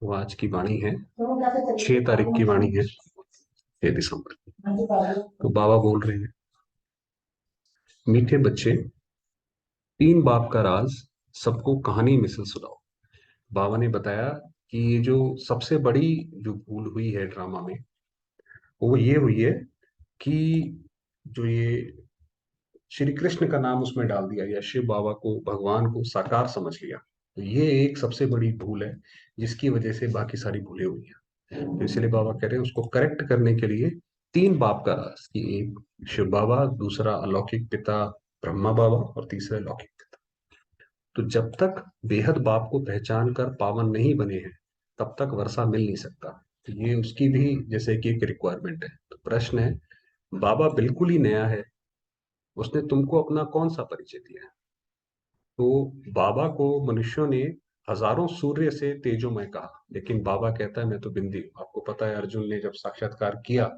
वो आज की वाणी है, 6 तारीख की वाणी है, 6 दिसंबर। तो बाबा बोल रहे हैं, मीठे बच्चे, 3 बाप का राज सबको कहानी मिसल सुनाओ। बाबा ने बताया कि ये जो सबसे बड़ी जो भूल हुई है ड्रामा में, वो ये हुई है कि जो ये श्री कृष्ण का नाम उसमें डाल दिया या शिव बाबा को, भगवान को साकार समझ लिया। तो ये एक सबसे बड़ी भूल है, जिसकी वजह से बाकी सारी भूलें हुई हैं। तो इसलिए बाबा कह रहे हैं उसको करेक्ट करने के लिए 3 बाप का राज, कि एक शिव बाबा, दूसरा अलौकिक पिता ब्रह्मा बाबा, और तीसरा लौकिक पिता। तो जब तक बेहद बाप को पहचान कर पावन नहीं बने हैं, तब तक वर्षा मिल नहीं सकता। तो ये उसकी भी जैसे कि एक रिक्वायरमेंट है। तो प्रश्न है, बाबा बिल्कुल ही नया है, उसने तुमको अपना कौन सा परिचय दिया है? तो बाबा को मनुष्यों ने हजारों सूर्य से तेजोमय कहा, लेकिन बाबा कहता है मैं तो बिंदी हूं। आपको पता है, अर्जुन ने जब साक्षात्कार किया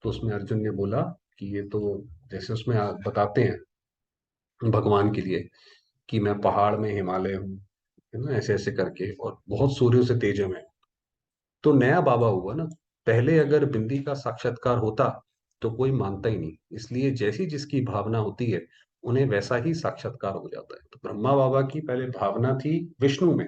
तो उसमें अर्जुन ने बोला कि ये तो, जैसे उसमें बताते हैं भगवान के लिए, कि मैं पहाड़ में हिमालय हूँ, है ना, ऐसे ऐसे करके, और बहुत सूर्यों से तेजोमय। तो नया बाबा हुआ ना। पहले अगर बिंदी का साक्षात्कार होता तो कोई मानता ही नहीं। इसलिए जैसी जिसकी भावना होती है, उन्हें वैसा ही साक्षात्कार हो जाता है। तो ब्रह्मा बाबा की पहले भावना थी विष्णु में,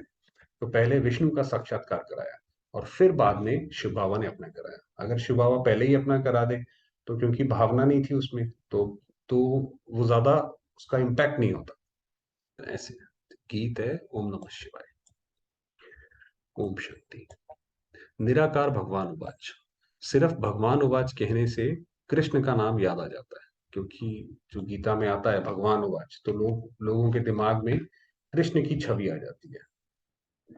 तो पहले विष्णु का साक्षात्कार कराया, और फिर बाद में शिव बाबा ने अपना कराया। अगर शिव बाबा पहले ही अपना करा दे, तो क्योंकि भावना नहीं थी उसमें, तो वो ज्यादा उसका इम्पैक्ट नहीं होता। ऐसे गीत है, ओम नमः शिवाय। ओम शांति। निराकार भगवान उवाच। सिर्फ भगवान उवाच कहने से कृष्ण का नाम याद आ जाता है, क्योंकि जो गीता में आता है भगवान उवाच, तो लोगों के दिमाग में कृष्ण की छवि आ जाती है।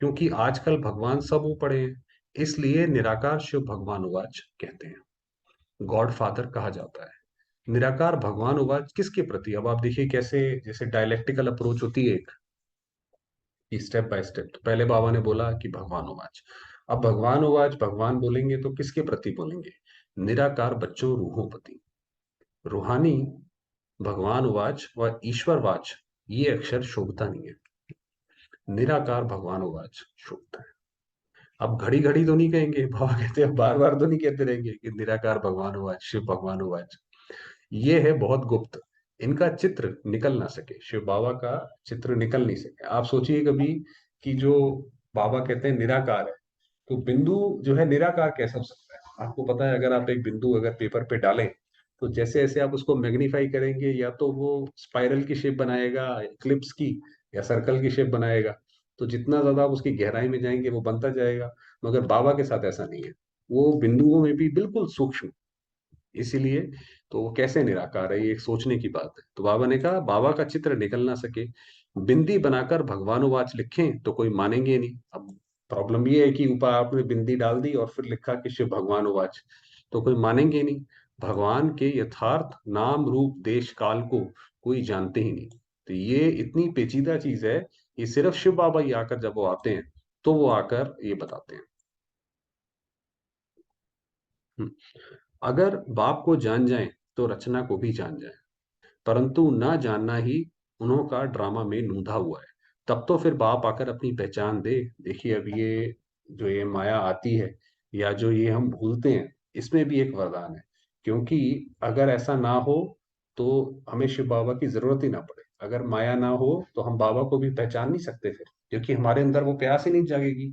क्योंकि आजकल भगवान सब ऊपरे हैं, इसलिए निराकार शिव भगवान उवाच कहते हैं। गॉड फादर कहा जाता है। निराकार भगवान उवाच किसके प्रति? अब आप देखिए कैसे, जैसे डायलेक्टिकल अप्रोच होती है एक, स्टेप बाय स्टेप। तो पहले बाबा ने बोला कि भगवान उवाच, अब भगवान उवाच भगवान बोलेंगे तो किसके प्रति बोलेंगे? निराकार बच्चों रूहों पति। रूहानी भगवान उवाच व ईश्वर वाच, ये अक्षर शोभता नहीं है। निराकार भगवान उवाच शोभता है। अब घड़ी घड़ी तो नहीं कहेंगे, बाबा कहते हैं बार बार तो नहीं कहते रहेंगे कि निराकार भगवान उवाच, शिव भगवान उवाच। ये है बहुत गुप्त, इनका चित्र निकल ना सके, शिव बाबा का चित्र निकल नहीं सके। आप सोचिए कभी कि जो बाबा कहते हैं निराकार है, तो बिंदु जो है निराकार कैसे हो सकता है? आपको पता है, अगर आप एक बिंदु अगर पेपर पे डालें, तो जैसे जैसे आप उसको मैग्नीफाई करेंगे, या तो वो स्पाइरल की शेप बनाएगा, क्लिप्स की, या सर्कल की शेप बनाएगा। तो जितना ज्यादा आप उसकी गहराई में जाएंगे वो बनता जाएगा। मगर बाबा के साथ ऐसा नहीं है, वो बिंदुओं में भी बिल्कुल सूक्ष्म। इसीलिए तो वो कैसे निराकार है, ये एक सोचने की बात है। तो बाबा ने कहा बाबा का चित्र निकल ना सके, बिंदी बनाकर भगवानुवाच लिखें तो कोई मानेंगे नहीं। अब प्रॉब्लम ये है कि ऊपर आपने बिंदी डाल दी और फिर लिखा कि शिव भगवानुवाच, तो कोई मानेंगे नहीं। भगवान के यथार्थ नाम रूप देश काल को कोई जानते ही नहीं। तो ये इतनी पेचीदा चीज है, ये सिर्फ शिव बाबा ही आकर, जब वो आते हैं तो वो आकर ये बताते हैं। हम्म। अगर बाप को जान जाएं तो रचना को भी जान जाएं, परंतु ना जानना ही उन्हों का ड्रामा में नूंधा हुआ है। तब तो फिर बाप आकर अपनी पहचान दे। देखिए, अब ये जो ये माया आती है, या जो ये हम भूलते हैं, इसमें भी एक वरदान है। क्योंकि अगर ऐसा ना हो तो हमें शिव बाबा की जरूरत ही ना पड़े। अगर माया ना हो तो हम बाबा को भी पहचान नहीं सकते फिर, क्योंकि हमारे अंदर वो प्यास ही नहीं जागेगी।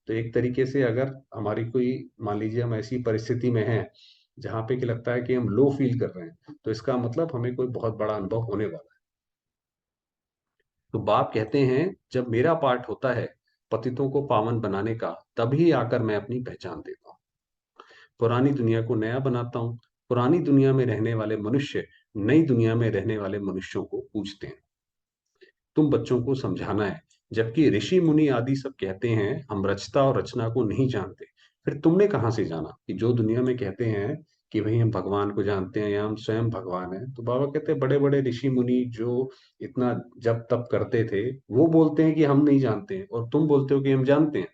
तो एक तरीके से अगर हमारी कोई, मान लीजिए हम ऐसी परिस्थिति में हैं जहाँ पे कि लगता है कि हम लो फील कर रहे हैं, तो इसका मतलब हमें कोई बहुत बड़ा अनुभव होने वाला है। तो बाप कहते हैं, जब मेरा पार्ट होता है पतितों को पावन बनाने का, तभी आकर मैं अपनी पहचान देता हूँ। पुरानी दुनिया को नया बनाता हूँ। पुरानी दुनिया में रहने वाले मनुष्य नई दुनिया में रहने वाले मनुष्यों को पूछते हैं, तुम बच्चों को समझाना है। जबकि ऋषि मुनि आदि सब कहते हैं हम रचता और रचना को नहीं जानते। फिर तुमने कहाँ से जाना कि जो दुनिया में कहते हैं कि भाई हम भगवान को जानते हैं या हम स्वयं भगवान हैं? तो बाबा कहते हैं बड़े बड़े ऋषि मुनि जो इतना जप तप करते थे, वो बोलते हैं कि हम नहीं जानते हैं, और तुम बोलते हो कि हम जानते हैं।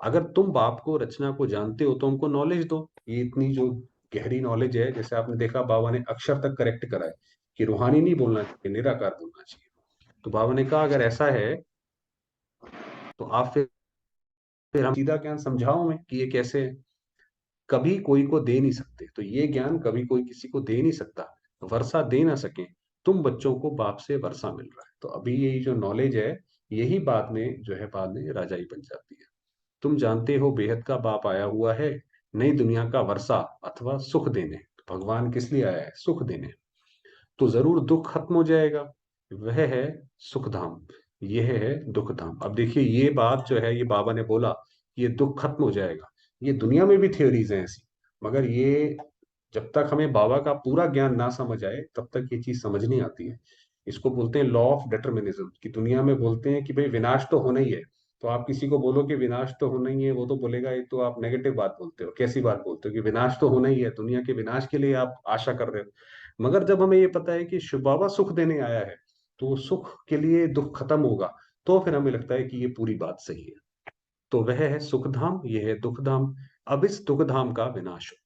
अगर तुम बाप को, रचना को जानते हो तो हमको नॉलेज दो। ये इतनी जो गहरी नॉलेज है, जैसे आपने देखा बाबा ने अक्षर तक करेक्ट करा है कि रूहानी नहीं बोलना चाहिए, निराकार बोलना चाहिए। तो बाबा ने कहा अगर ऐसा है तो आप फिर फिर हम सीधा ज्ञान समझाओ मैं कि ये कैसे है। कभी कोई को दे नहीं सकते, तो ये ज्ञान कभी कोई किसी को दे नहीं सकता। वर्षा दे ना सके, तुम बच्चों को बाप से वर्षा मिल रहा है। तो अभी यही जो नॉलेज है, यही बाद में जो है, बाद में राजाई बन जाती है। तुम जानते हो बेहद का बाप आया हुआ है, नई दुनिया का वर्षा अथवा सुख देने। तो भगवान किस लिए आया है? सुख देने। तो जरूर दुख खत्म हो जाएगा, वह है सुख धाम, यह है दुख धाम। अब देखिए, ये बात जो है, ये बाबा ने बोला, ये दुख खत्म हो जाएगा। ये दुनिया में भी थ्योरीज हैं ऐसी, मगर ये जब तक हमें बाबा का पूरा ज्ञान ना समझ आए, तब तक ये चीज समझ नहीं आती है। इसको बोलते हैं लॉ ऑफ डिटर्मिनिज्म, कि दुनिया में बोलते हैं कि भाई विनाश तो होना ही है। तो आप किसी को बोलो कि विनाश तो होना ही है, वो तो बोलेगा ये तो आप नेगेटिव बात बोलते हो। कैसी बात बोलते हो कि विनाश तो होना ही है, दुनिया के विनाश के लिए आप आशा कर रहे हो। मगर जब हमें ये पता है कि शिव बाबा सुख देने आया है, तो सुख के लिए दुख खत्म होगा, तो फिर हमें लगता है कि ये पूरी बात सही है। तो वह है सुख धाम, यह है दुख धाम। अब इस दुख धाम का विनाश हो।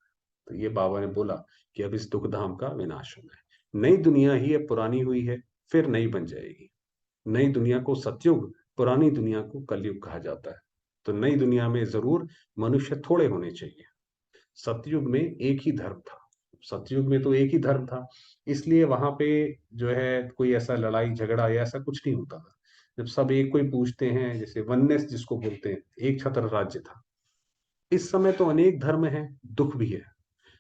तो ये बाबा ने बोला कि अब इस दुख धाम का विनाश होना है। नई दुनिया ही अब पुरानी हुई है, फिर नई बन जाएगी। नई दुनिया को सतयुग, पुरानी दुनिया को कलयुग कहा जाता है। तो नई दुनिया में जरूर मनुष्य थोड़े होने चाहिए। सतयुग में एक ही धर्म था, सतयुग में तो एक ही धर्म था, इसलिए वहां पे जो है कोई ऐसा लड़ाई झगड़ा या ऐसा कुछ नहीं होता था। जब सब एक को ही पूछते हैं, जैसे वननेस जिसको बोलते हैं, एक छत्र राज्य था। इस समय तो अनेक धर्म हैं, दुख भी है।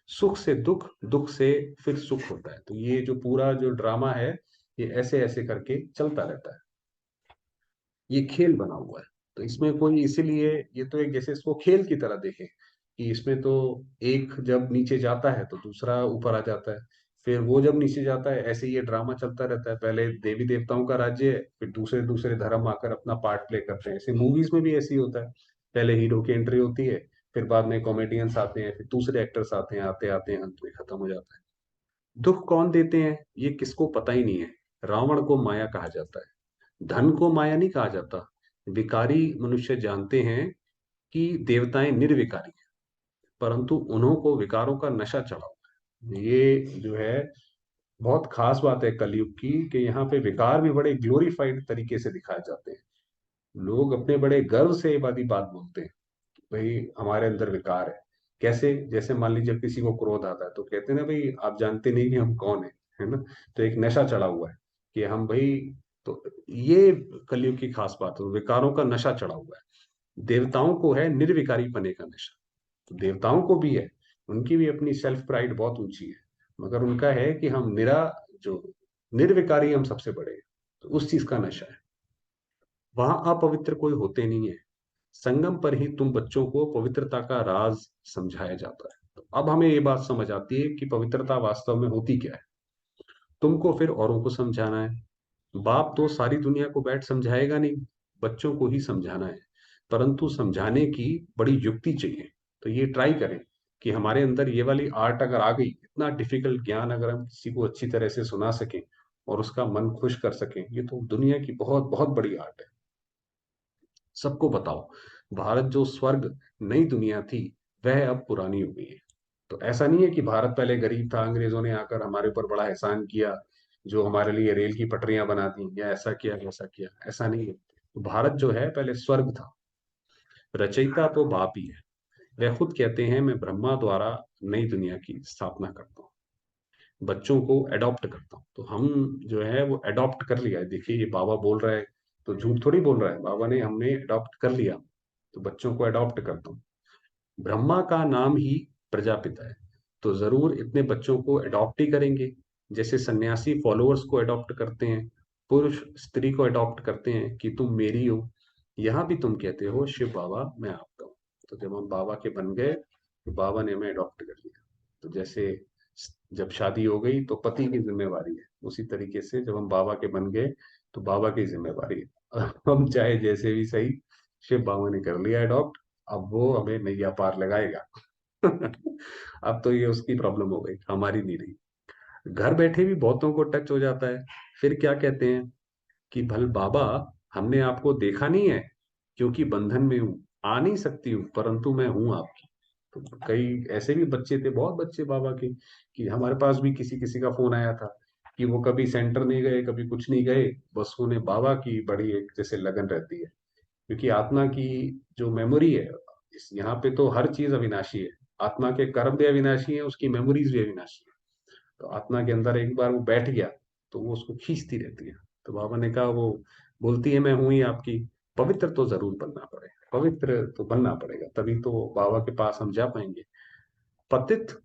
सुख से दुख, दुख से फिर सुख होता है। तो ये जो पूरा जो ड्रामा है, ये ऐसे ऐसे करके चलता रहता है। ये खेल बना हुआ है। तो इसमें कोई, इसीलिए ये तो एक, जैसे इसको खेल की तरह देखें, कि इसमें तो एक जब नीचे जाता है तो दूसरा ऊपर आ जाता है, फिर वो जब नीचे जाता है, ऐसे ये ड्रामा चलता रहता है। पहले देवी देवताओं का राज्य है, फिर दूसरे दूसरे धर्म आकर अपना पार्ट प्ले करते हैं। ऐसे मूवीज में भी ऐसे ही होता है, पहले हीरो की एंट्री होती है, फिर बाद में कॉमेडियंस आते हैं, फिर दूसरे एक्टर्स आते हैं, आते आते हैं अंत में खत्म हो जाता है। दुख कौन देते हैं, ये किसको पता ही नहीं है। रावण को माया कहा जाता है, धन को माया नहीं कहा जाता। विकारी मनुष्य जानते हैं कि देवताएं निर्विकारी हैं, परंतु उन्हों को विकारों का नशा चढ़ा हुआ है। ये जो है बहुत खास बात है कलयुग की, कि यहाँ पे विकार भी बड़े ग्लोरीफाइड तरीके से दिखाए जाते हैं। लोग अपने बड़े गर्व से ये वाली बात बोलते हैं, भाई हमारे अंदर विकार है। कैसे? जैसे मान लीजिए जब किसी को क्रोध आता है, तो कहते हैं ना, भाई आप जानते नहीं कि हम कौन है ना। तो एक नशा चढ़ा हुआ है कि हम भाई, तो ये कलयुग की खास बात है, विकारों का नशा चढ़ा हुआ है। देवताओं को है निर्विकारी पने का नशा, तो देवताओं को भी है, उनकी भी अपनी सेल्फ प्राइड बहुत ऊंची है, मगर उनका है कि हम जो निर्विकारी, हम सबसे बड़े हैं। तो उस चीज का नशा है। वहां अपवित्र कोई होते नहीं है। संगम पर ही तुम बच्चों को पवित्रता का राज समझाया जाता है। तो अब हमें ये बात समझ आती है कि पवित्रता वास्तव में होती क्या है। तुमको फिर औरों को समझाना है। बाप तो सारी दुनिया को बैठ समझाएगा नहीं, बच्चों को ही समझाना है। परंतु समझाने की बड़ी युक्ति चाहिए। तो ये ट्राई करें कि हमारे अंदर ये वाली आर्ट अगर आ गई, इतना डिफिकल्ट ज्ञान अगर हम किसी को अच्छी तरह से सुना सकें और उसका मन खुश कर सकें, ये तो दुनिया की बहुत बहुत बड़ी आर्ट है। सबको बताओ, भारत जो स्वर्ग नई दुनिया थी, वह अब पुरानी हो गई है। तो ऐसा नहीं है कि भारत पहले गरीब था, अंग्रेजों ने आकर हमारे ऊपर बड़ा एहसान किया, जो हमारे लिए रेल की पटरियां बना दी, या ऐसा किया वैसा किया, ऐसा नहीं है। तो भारत जो है पहले स्वर्ग था। रचयिता तो बाप ही है। वह खुद कहते हैं, मैं ब्रह्मा द्वारा नई दुनिया की स्थापना करता हूँ, बच्चों को अडॉप्ट करता हूँ। तो हम जो है वो अडॉप्ट कर लिया है। देखिए, ये बाबा बोल रहा है, तो झूठ थोड़ी बोल रहा है, बाबा ने, हमने अडॉप्ट कर लिया। तो बच्चों को अडॉप्ट करता हूँ। ब्रह्मा का नाम ही प्रजापिता है, तो जरूर इतने बच्चों को अडॉप्ट ही करेंगे। जैसे सन्यासी फॉलोअर्स को अडॉप्ट करते हैं, पुरुष स्त्री को अडॉप्ट करते हैं कि तुम मेरी हो, यहाँ भी तुम कहते हो शिव बाबा मैं आपका हूँ। तो जब हम बाबा के बन गए, तो बाबा ने हमें अडॉप्ट कर लिया। तो जैसे जब शादी हो गई तो पति की जिम्मेवारी है, उसी तरीके से जब हम बाबा के बन गए, तो बाबा की जिम्मेवारी है। हम चाहे जैसे भी सही, शिव बाबा ने कर लिया अडॉप्ट, अब वो हमें नैया पार लगाएगा। अब तो ये उसकी प्रॉब्लम हो गई, हमारी नहीं रही। घर बैठे भी बहुतों को टच हो जाता है। फिर क्या कहते हैं कि भल बाबा, हमने आपको देखा नहीं है, क्योंकि बंधन में हूं, आ नहीं सकती हूँ, परंतु मैं हूं आपकी। तो कई ऐसे भी बच्चे थे, बहुत बच्चे बाबा के, कि हमारे पास भी किसी किसी का फोन आया था कि वो कभी सेंटर नहीं गए, कभी कुछ नहीं गए, बस उन्हें बाबा की बड़ी एक जैसे लगन रहती है। क्योंकि आत्मा की जो मेमोरी है, इस यहाँ पे तो हर चीज अविनाशी है। आत्मा के कर्म भी अविनाशी है, उसकी मेमोरीज भी अविनाशी है। तो आत्मा के अंदर एक बार वो बैठ गया तो वो उसको खींचती रहती है। तो बाबा ने कहा, वो बोलती है मैं हूं ही आपकी, पवित्र तो जरूर बनना पड़ेगा, पवित्र तो बनना पड़ेगा, तभी तो बाबा के पास हम जा पाएंगे। पतित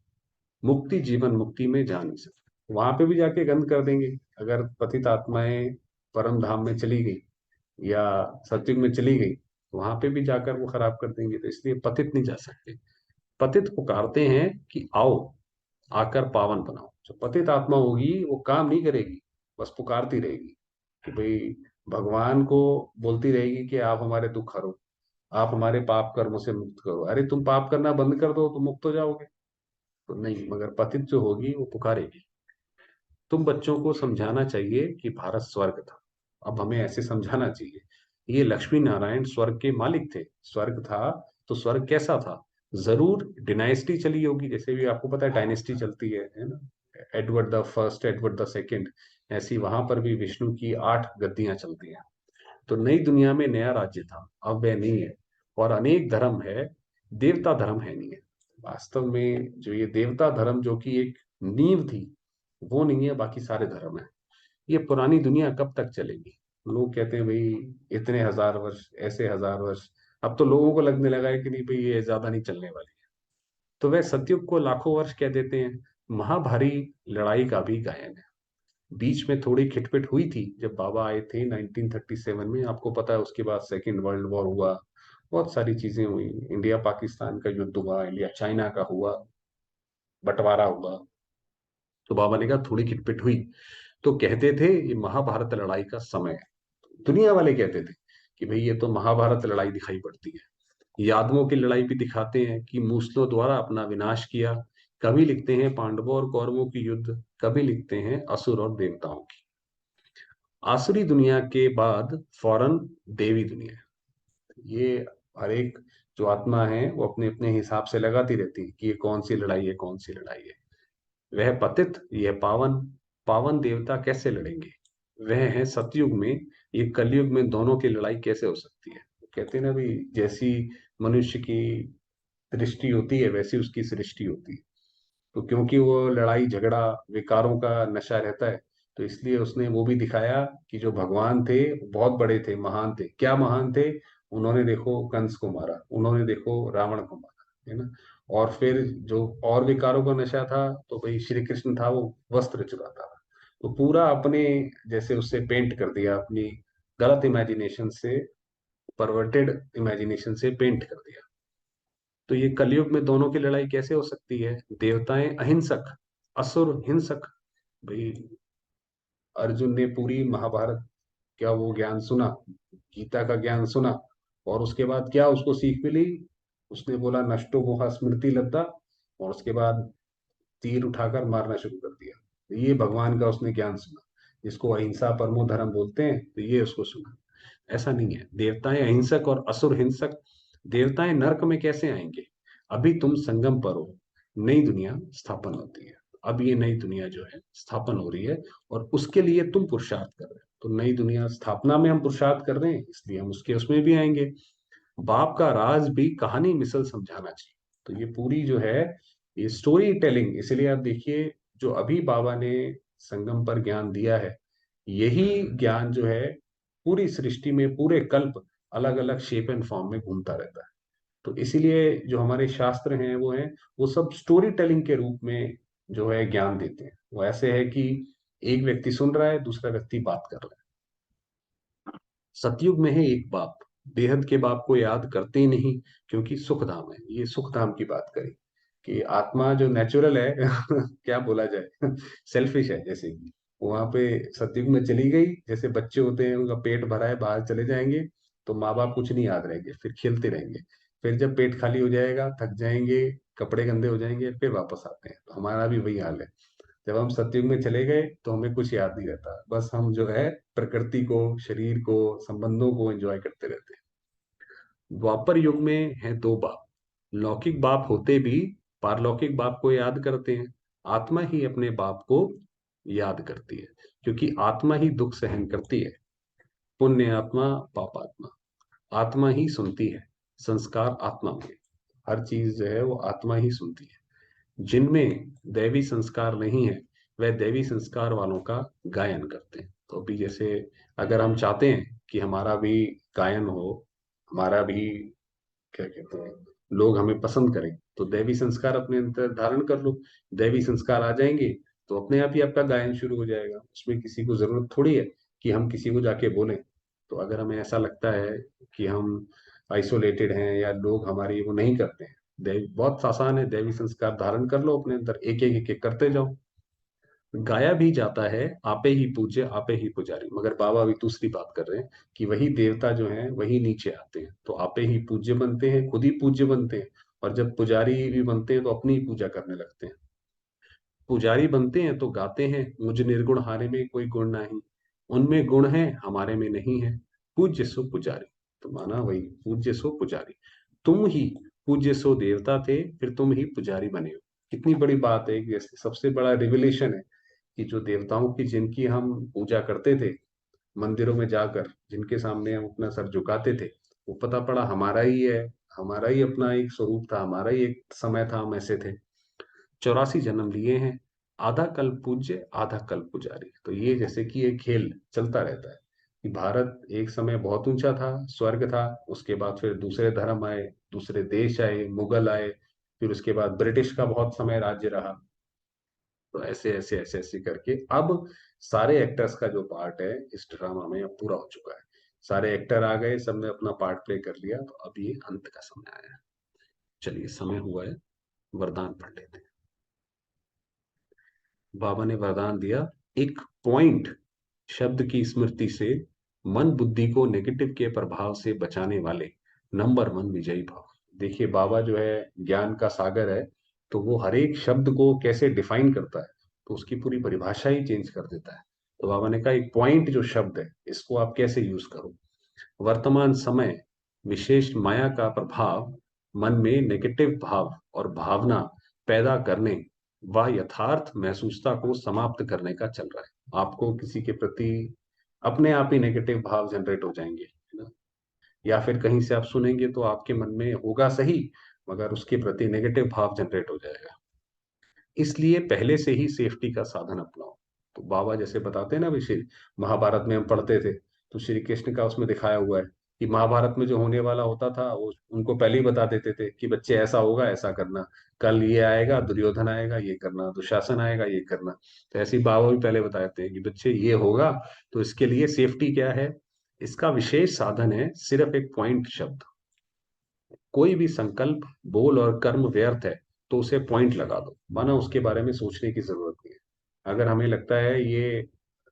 मुक्ति जीवन मुक्ति में जा नहीं सकते, वहां पे भी जाके गंद कर देंगे। अगर पतित आत्माएं परम धाम में चली गई या सत्युग में चली गई तो वहां पे भी जाकर वो खराब कर देंगे, तो इसलिए पतित नहीं जा सकते। पतित पुकारते हैं कि आओ, आकर पावन बनाओ। जो पतित आत्मा होगी वो काम नहीं करेगी, बस पुकारती रहेगी कि भाई, भगवान को बोलती रहेगी कि आप हमारे दुख हरो, आप हमारे पाप कर्मों से मुक्त करो। अरे तुम पाप करना बंद कर दो तो मुक्त हो जाओगे। तो नहीं, मगर पतित जो होगी वो पुकारेगी। तुम बच्चों को समझाना चाहिए कि भारत स्वर्ग था। अब हमें ऐसे समझाना चाहिए, ये लक्ष्मी नारायण स्वर्ग के मालिक थे। स्वर्ग था तो स्वर्ग कैसा था? जरूर डिनाइस्टी चली होगी, जैसे भी आपको पता है डायनेस्टी चलती है ना, Edward the first, Edward the second. ऐसी वहां पर भी विष्णु की 8 गद्दियां चलती हैं। तो नई दुनिया में नया राज्य था, अब वह नहीं है। और अनेक धर्म है, देवता धर्म है नहीं है। वास्तव में जो ये देवता धर्म जो कि एक नींव थी, वो नहीं है, बाकी सारे धर्म है। ये पुरानी दुनिया कब तक चलेगी? लोग कहते हैं भाई इतने हजार वर्ष, ऐसे हजार वर्ष। अब तो लोगों को लगने लगा है कि नहीं भाई ये ज्यादा नहीं चलने वाली है। तो वह सतयुग को लाखों वर्ष कह देते हैं। महाभारी लड़ाई का भी गायन है। बीच में थोड़ी खिटपिट हुई थी जब बाबा आए थे 1937 में, आपको पता है। उसके बाद सेकेंड वर्ल्ड वॉर हुआ, बहुत सारी चीजें हुई। इंडिया पाकिस्तान का युद्ध हुआ, इंडिया चाइना का हुआ, बंटवारा हुआ। तो बाबा ने कहा थोड़ी खिटपिट हुई, तो कहते थे ये महाभारत लड़ाई का समय है। दुनिया वाले कहते थे कि भाई ये तो महाभारत लड़ाई दिखाई पड़ती है। यादवों की लड़ाई भी दिखाते हैं कि मूसलों द्वारा अपना विनाश किया। कभी लिखते हैं पांडवों और कौरवों की युद्ध, कभी लिखते हैं असुर और देवताओं की। आसुरी दुनिया के बाद फौरन देवी दुनिया है। ये हर एक जो आत्मा है वो अपने अपने हिसाब से लगाती रहती है कि ये कौन सी लड़ाई है, कौन सी लड़ाई है। वह पतित, यह पावन। पावन देवता कैसे लड़ेंगे? वह है सतयुग में, ये कलयुग में दोनों की लड़ाई कैसे हो सकती है? कहते हैं ना भाई, जैसी मनुष्य की दृष्टि होती है वैसी उसकी सृष्टि होती है। तो क्योंकि वो लड़ाई झगड़ा विकारों का नशा रहता है, तो इसलिए उसने वो भी दिखाया कि जो भगवान थे वो बहुत बड़े थे, महान थे। क्या महान थे? उन्होंने देखो कंस को मारा, उन्होंने देखो रावण को मारा, है ना। और फिर जो और विकारों का नशा था, तो भाई श्री कृष्ण था, वो वस्त्र चुराता था। तो पूरा अपने जैसे उससे पेंट कर दिया, अपनी गलत इमेजिनेशन से, परवर्टेड इमेजिनेशन से पेंट कर दिया। तो ये कलयुग में दोनों की लड़ाई कैसे हो सकती है? देवताएं अहिंसक, असुर हिंसक। भाई अर्जुन ने पूरी महाभारत क्या वो ज्ञान सुना, गीता का ज्ञान सुना, और उसके बाद क्या उसको सीख मिली? उसने बोला नष्टो मोहा स्मृति लब्धा, और उसके बाद तीर उठाकर मारना शुरू कर दिया। तो ये भगवान का उसने ज्ञान सुना, जिसको अहिंसा परमो धर्म बोलते हैं, तो ये उसको सुना। ऐसा नहीं है, देवताएं अहिंसक और असुर हिंसक। देवताएं नरक में कैसे आएंगे? अभी तुम संगम पर हो, नई दुनिया स्थापन होती है। अब ये नई दुनिया जो है स्थापन हो रही है, और उसके लिए तुम पुरुषार्थ कर रहे हो। तो नई दुनिया स्थापना में हम पुरुषार्थ कर रहे हैं, इसलिए हम उसके उसमें भी आएंगे। बाप का राज भी कहानी मिसल समझाना चाहिए। तो ये पूरी जो है ये स्टोरी टेलिंग, इसलिए आप देखिए जो अभी बाबा ने संगम पर ज्ञान दिया है, यही ज्ञान जो है पूरी सृष्टि में पूरे कल्प अलग अलग शेप एंड फॉर्म में घूमता रहता है। तो इसीलिए जो हमारे शास्त्र हैं वो सब स्टोरी टेलिंग के रूप में जो है ज्ञान देते हैं। वो ऐसे है कि एक व्यक्ति सुन रहा है, दूसरा व्यक्ति बात कर रहा है। सतयुग में है एक बाप, बेहद के बाप को याद करते ही नहीं, क्योंकि सुख धाम है। ये सुख धाम की बात करें कि आत्मा जो नेचुरल है क्या बोला जाए, सेल्फिश है। जैसे कि वहां पे सतयुग में चली गई, जैसे बच्चे होते हैं उनका पेट भरा है, बाहर चले जाएंगे तो माँ बाप कुछ नहीं याद रहेंगे, फिर खेलते रहेंगे। फिर जब पेट खाली हो जाएगा, थक जाएंगे, कपड़े गंदे हो जाएंगे, फिर वापस आते हैं। तो हमारा भी वही हाल है। जब हम सतयुग में चले गए तो हमें कुछ याद नहीं रहता, बस हम जो है प्रकृति को, शरीर को, संबंधों को एंजॉय करते रहते हैं। द्वापर युग में है दो बाप। लौकिक बाप होते भी पारलौकिक बाप को याद करते हैं। आत्मा ही अपने बाप को याद करती है, क्योंकि आत्मा ही दुख सहन करती है। पुण्य आत्मा, पाप आत्मा। आत्मा ही सुनती है, संस्कार आत्मा में, हर चीज जो है वो आत्मा ही सुनती है। जिनमें दैवी संस्कार नहीं है वह दैवी संस्कार वालों का गायन करते हैं। तो अभी जैसे अगर हम चाहते हैं कि हमारा भी गायन हो, हमारा भी क्या कहते हैं, लोग हमें पसंद करें, तो दैवी संस्कार अपने अंदर धारण कर लो। दैवी संस्कार आ जाएंगे तो अपने आप ही आपका गायन शुरू हो जाएगा। उसमें किसी को जरूरत थोड़ी है कि हम किसी को जाके बोलें। तो अगर हमें ऐसा लगता है कि हम आइसोलेटेड हैं या लोग हमारी वो नहीं करते हैं, दैव बहुत आसान है, दैवी संस्कार धारण कर लो अपने अंदर, एक एक करते जाओ। गाया भी जाता है आपे ही पूज्य आपे ही पुजारी, मगर बाबा अभी दूसरी बात कर रहे हैं कि वही देवता जो हैं वही नीचे आते हैं, तो आपे ही पूज्य बनते हैं, खुद ही पूज्य बनते हैं। और जब पुजारी भी बनते हैं तो अपनी ही पूजा करने लगते हैं। पुजारी बनते हैं तो गाते हैं, मुझ निर्गुण हारे में कोई गुण नहीं, उनमें गुण है हमारे में नहीं है, पूज्य सो पुजारी। तो माना वही पूज्य सो पुजारी, तुम ही पूज्य सो देवता थे, फिर तुम ही पुजारी बने हो। कितनी बड़ी बात है कि सबसे बड़ा रिविलेशन है कि जो देवताओं की जिनकी हम पूजा करते थे मंदिरों में जाकर, जिनके सामने हम अपना सर झुकाते थे, वो पता पड़ा हमारा ही है, हमारा ही अपना एक स्वरूप था, हमारा ही एक समय था, हम ऐसे थे। 84 जन्म लिए हैं, आधा कल पूज्य आधा कल पुजारी। तो ये जैसे कि एक खेल चलता रहता है कि भारत एक समय बहुत ऊंचा था, स्वर्ग था, उसके बाद फिर दूसरे धर्म आए, दूसरे देश आए, मुगल आए, फिर उसके बाद ब्रिटिश का बहुत समय राज्य रहा। तो ऐसे ऐसे ऐसे ऐसे करके अब सारे एक्टर्स का जो पार्ट है इस ड्रामा में अब पूरा हो चुका है। सारे एक्टर आ गए, सबने अपना पार्ट प्ले कर लिया, तो अब ये अंत का समय आया है। चलिए समय हुआ है, वरदान पढ़ लेते हैं। बाबा ने वरदान दिया, एक पॉइंट शब्द की स्मृति से मन बुद्धि को नेगेटिव के प्रभाव से बचाने वाले नंबर 1 विजयी भाव। देखिए बाबा जो है ज्ञान का सागर है, तो वो हर एक शब्द को कैसे डिफाइन करता है, तो उसकी पूरी परिभाषा ही चेंज कर देता है। तो बाबा ने कहा एक पॉइंट जो शब्द है इसको आप कैसे यूज करो। वर्तमान समय विशेष माया का प्रभाव मन में नेगेटिव भाव और भावना पैदा करने व यथार्थ महसूसता को समाप्त करने का चल रहा है। आपको किसी के प्रति अपने आप ही नेगेटिव भाव जनरेट हो जाएंगे, है ना, या फिर कहीं से आप सुनेंगे तो आपके मन में होगा सही, मगर उसके प्रति नेगेटिव भाव जनरेट हो जाएगा। इसलिए पहले से ही सेफ्टी का साधन अपनाओ। तो बाबा जैसे बताते हैं ना, विषय महाभारत में हम पढ़ते थे, तो श्री कृष्ण का उसमें दिखाया हुआ है कि महाभारत में जो होने वाला होता था वो उनको पहले ही बता देते थे कि बच्चे ऐसा होगा ऐसा करना, कल ये आएगा दुर्योधन आएगा ये करना, दुशासन आएगा ये करना। तो ऐसे ही बाबा भी पहले बताते हैं कि बच्चे ये होगा, तो इसके लिए सेफ्टी क्या है, इसका विशेष साधन है सिर्फ एक पॉइंट शब्द। कोई भी संकल्प बोल और कर्म व्यर्थ है तो उसे पॉइंट लगा दो, माना उसके बारे में सोचने की जरूरत नहीं है। अगर हमें लगता है ये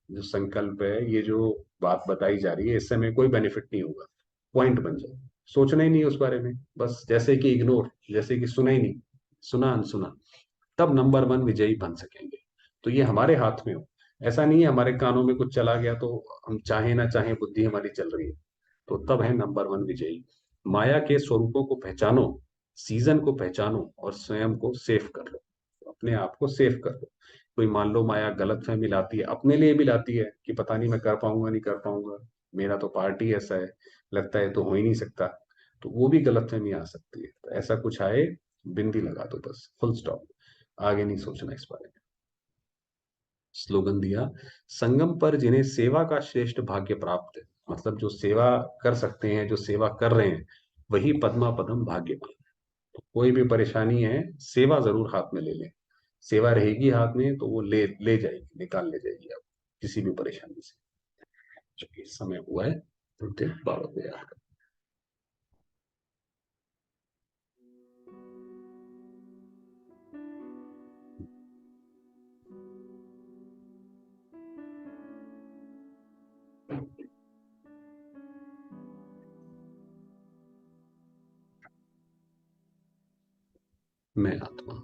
जो संकल्प है, ये जो बात बताई जा रही है, इससे हमें कोई बेनिफिट नहीं होगा, पॉइंट बन जाए, सोचना ही नहीं उस बारे में, बस जैसे कि इग्नोर, जैसे कि सुना ही नहीं, सुना अनसुना। तब नंबर 1 विजयी बन सकेंगे। तो ये हमारे हाथ में हो। ऐसा नहीं है हमारे कानों में कुछ चला गया तो हम चाहे ना चाहे बुद्धि हमारी चल रही है, तो तब है नंबर 1 विजयी। माया के स्वरूपों को पहचानो, सीजन को पहचानो और स्वयं को सेफ कर लो, अपने आप को सेफ कर लो। कोई मान लो माया गलत फहमी लाती है, अपने लिए भी लाती है कि पता नहीं मैं कर पाऊंगा नहीं कर पाऊंगा, मेरा तो पार्ट ही ऐसा है, लगता है तो हो ही नहीं सकता, तो वो भी गलत फहमी आ सकती है। तो ऐसा कुछ आए, बिंदी लगा दो, बस फुल स्टॉप, आगे नहीं सोचना इस बारे में। स्लोगन दिया, संगम पर जिन्हें सेवा का श्रेष्ठ भाग्य प्राप्त है, मतलब जो सेवा कर सकते हैं, जो सेवा कर रहे हैं, वही पद्मा पदम भाग्यवान। तो कोई भी परेशानी है, सेवा जरूर हाथ में ले लें। सेवा रहेगी हाथ में तो वो ले ले जाएगी, निकाल ले जाएगी आप किसी भी परेशानी से। चलिए समय हुआ है, थोड़ी देर बाबा को याद करें। मैं आत्मा,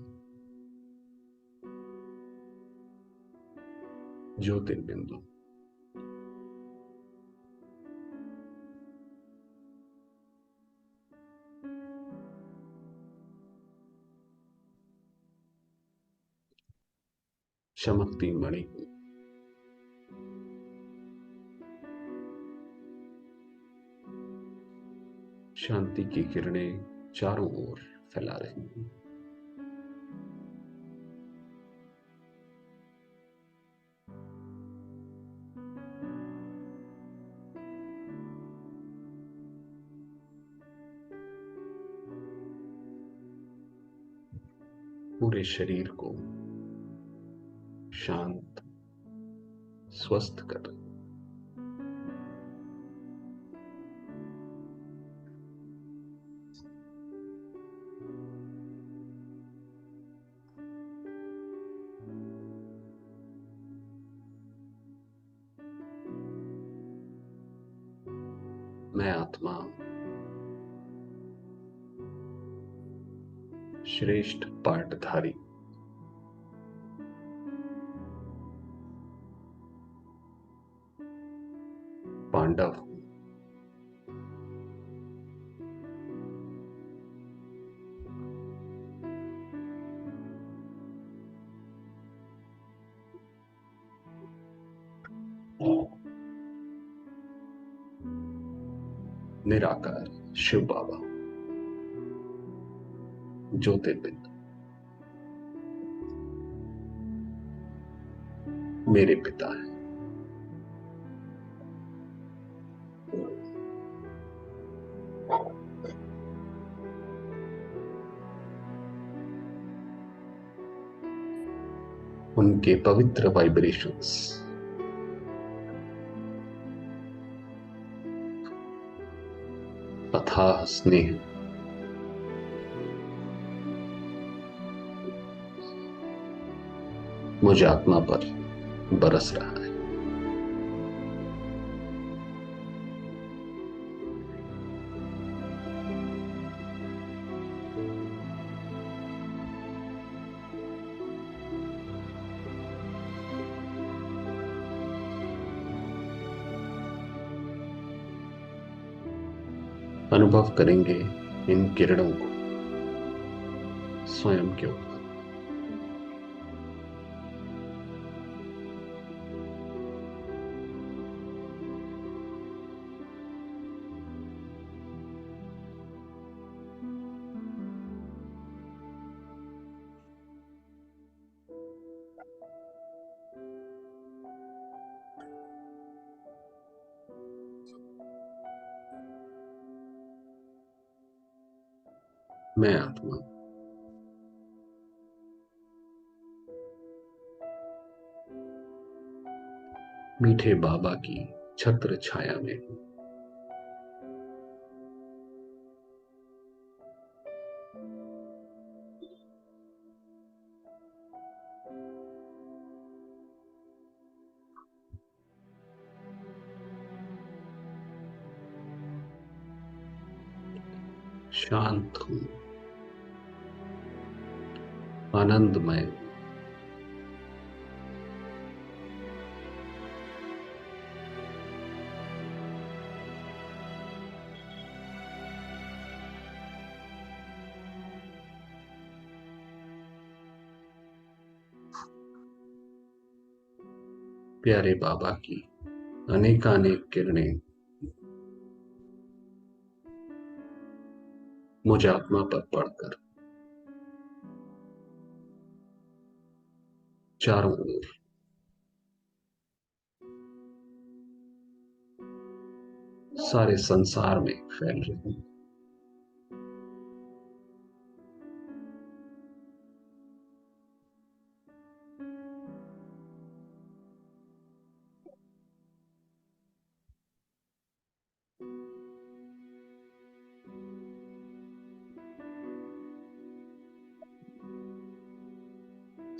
ज्योतिर्बिंदु, चमकती मणि हूँ। शांति की किरणें चारों ओर फैला रही हैं। पूरे शरीर को शांत, स्वस्थ कर रही हैं। मैं आत्मा श्रेष्ठ पाठधारी पांडव हूं। निराकार शिव बाबा ज्योतिर्बिंदु मेरे पिता है। उनके पवित्र वाइब्रेशंस अथाह स्नेह मुझ आत्मा पर बरस रहा है। अनुभव करेंगे इन किरणों को स्वयं के ऊपर। मैं आत्मा मीठे बाबा की छत्र छाया में हूं। शांत हूं, आनंदमय हूं। प्यारे बाबा की अनेकानेक किरणें मुझ आत्मा पर पड़कर चारों ओर सारे संसार में फैल रही हैं।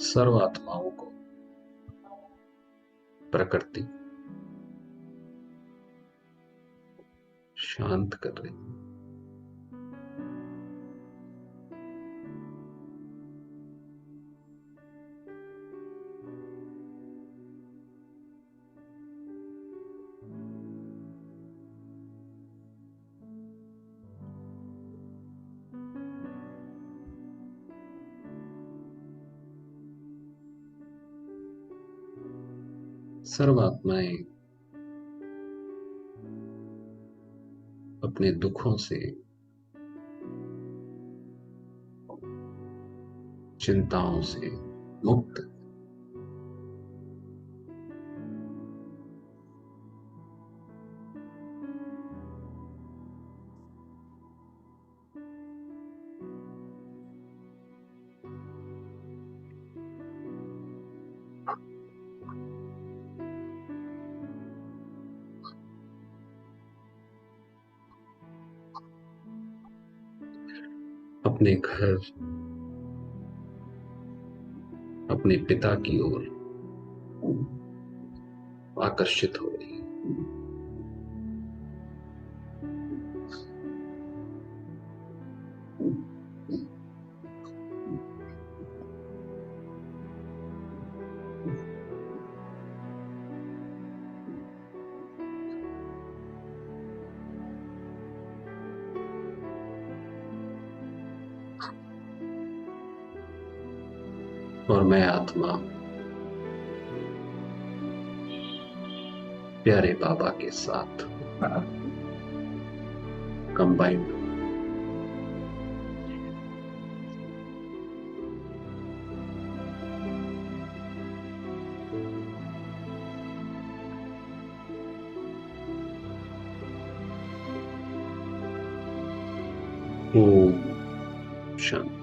सर्व आत्माओं को प्रकृति शांत कर रही है। सर्व आत्माएं अपने दुखों से चिंताओं से मुक्त। अपने घर, अपने पिता की ओर आकर्षित हो रही। और मैं आत्मा प्यारे बाबा के साथ कंबाइंड हूँ। शांति।